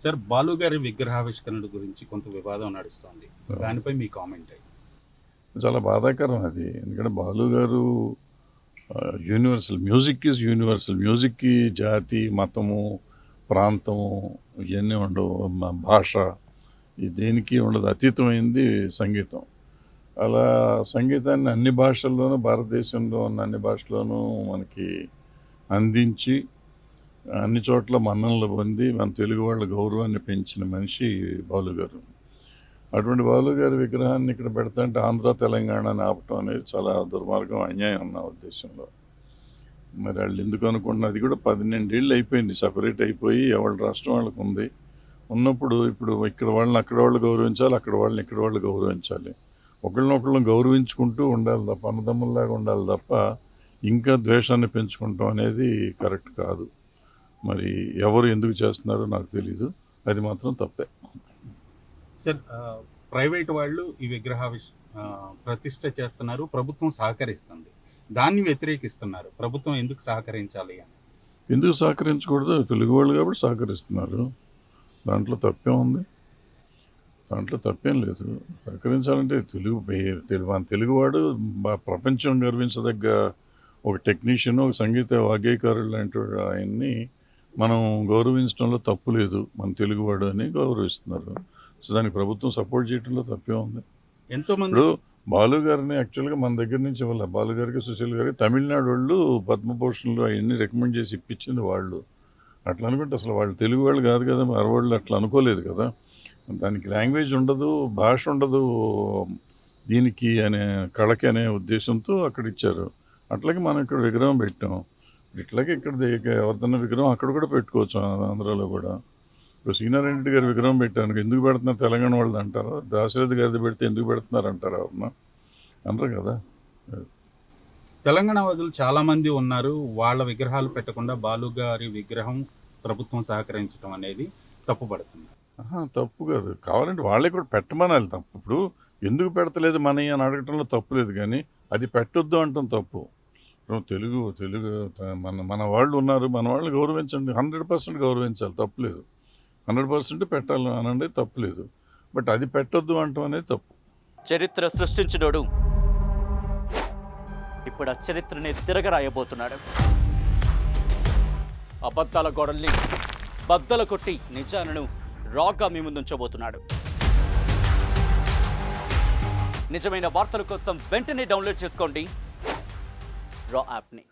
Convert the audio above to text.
Sir, Balu గారి విగ్రహావిష్కరణ గురించి కొంత వివాదం నడుస్తోంది. దానిపై మీ కామెంట్ అయ్యి. చాలా బాధాకరం అది. ఎందుకంటే బాలు గారు యూనివర్సల్, మ్యూజిక్ ఈజ్ యూనివర్సల్. మ్యూజిక్కి జాతి, మతము, ప్రాంతము ఇవన్నీ ఉండవు. భాష ఈ దేనికి ఉండదు. అతీతమైంది సంగీతం. అలా సంగీతాన్ని అన్ని భాషల్లోనూ, భారతదేశంలో ఉన్న అన్ని భాషల్లోనూ మనకి అందించి అన్ని చోట్ల మన్ననలు పొంది మన తెలుగు వాళ్ళ గౌరవాన్ని పెంచిన మనిషి బాలు గారు. అటువంటి బాలు గారి విగ్రహాన్ని ఇక్కడ పెడతాంటే ఆంధ్ర తెలంగాణని ఆపటం అనేది చాలా దుర్మార్గం, అన్యాయం నా ఉద్దేశంలో. మరి వాళ్ళు ఎందుకు అనుకుంటున్నారు? అది కూడా 12 ఏళ్ళు అయిపోయింది, సపరేట్ అయిపోయి ఎవరి రాష్ట్రం వాళ్ళకు ఉంది. ఉన్నప్పుడు ఇప్పుడు ఇక్కడ వాళ్ళని అక్కడ వాళ్ళు గౌరవించాలి, అక్కడ వాళ్ళని ఇక్కడ వాళ్ళు గౌరవించాలి. ఒకళ్ళనొకళ్ళని గౌరవించుకుంటూ ఉండాలి తప్ప, అన్నదమ్ముల్లాగా ఉండాలి తప్ప ఇంకా ద్వేషాన్ని పెంచుకుంటాం అనేది కరెక్ట్ కాదు. మరి ఎవరు ఎందుకు చేస్తున్నారో నాకు తెలీదు, అది మాత్రం తప్పే. సార్, ప్రైవేట్ వాళ్ళు ఈ ప్రతిష్ట చేస్తున్నారు, ప్రభుత్వం సహకరిస్తుంది. దాన్ని వ్యతిరేకిస్తున్నారు. ప్రభుత్వం ఎందుకు సహకరించాలి అని? ఎందుకు సహకరించకూడదు? తెలుగు వాళ్ళు కాబట్టి సహకరిస్తున్నారు. దాంట్లో తప్పేం ఉంది? దాంట్లో తప్పేం లేదు. సహకరించాలంటే మన తెలుగువాడు ప్రపంచం గర్వించదగ్గ ఒక టెక్నీషియన్, ఒక సంగీత వాగ్గేయకారుడు లాంటి ఆయన్ని మనం గౌరవించడంలో తప్పు లేదు. మన తెలుగువాడు అని గౌరవిస్తున్నారు. సో దానికి ప్రభుత్వం సపోర్ట్ చేయడంలో తప్పే ఉంది. ఎంతోమంది ఇప్పుడు బాలు గారిని యాక్చువల్గా మన దగ్గర నుంచి వాళ్ళ బాలు గారికి, సుశీల్ గారికి తమిళనాడు వాళ్ళు పద్మభూషణ్లు అవన్నీ రికమెండ్ చేసి ఇప్పించింది వాళ్ళు. అట్లా అనుకుంటే అసలు వాళ్ళు తెలుగు వాళ్ళు కాదు కదా, మరవాళ్ళు అట్లా అనుకోలేదు కదా. దానికి లాంగ్వేజ్ ఉండదు, భాష ఉండదు దీనికి అనే కళకి అనే ఉద్దేశంతో అక్కడ ఇచ్చారు. అట్లాగే మనం ఇక్కడ విగ్రహం పెట్టాం. ఇట్లాగే ఇక్కడ ఎవరిదన్నా విగ్రహం అక్కడ కూడా పెట్టుకోవచ్చు, ఆంధ్రాలో కూడా. ఇప్పుడు సీనారెడ్డి గారి విగ్రహం పెట్టాను, ఎందుకు పెడుతున్నారు తెలంగాణ వాళ్ళది అంటారా? దాశరథి గారిది పెడితే ఎందుకు పెడుతున్నారు అంటారా? ఎవరన్నా అనరు కదా. తెలంగాణ వాదులు చాలా మంది ఉన్నారు. వాళ్ళ విగ్రహాలు పెట్టకుండా బాలు గారి విగ్రహం ప్రభుత్వం సహకరించడం అనేది తప్పుపడుతుంది. తప్పు కాదు, కావాలంటే వాళ్ళే కూడా పెట్టమనాలి. తప్పు ఇప్పుడు ఎందుకు పెడతలేదు అని అడగటంలో తప్పు లేదు, కానీ అది పెట్టొద్దు అంటాం తప్పు. తెలుగు మన వాళ్ళు ఉన్నారు, మన వాళ్ళని గౌరవించండి, 100% గౌరవించాలి, తప్పులేదు. 100% పెట్టాలి అనండి, తప్పులేదు. బట్ అది పెట్టొద్దు అంటాం అనేది తప్పు. చరిత్ర సృష్టించినోడు ఇప్పుడు ఆ చరిత్రని తిరగరాయబోతున్నాడు. అబద్ధాల గోడల్ని బద్దలు కొట్టి నిజాలను రాగా మీ ముందుంచబోతున్నాడు. నిజమైన వార్తల కోసం వెంటనే డౌన్లోడ్ చేసుకోండి రా యాప్ని.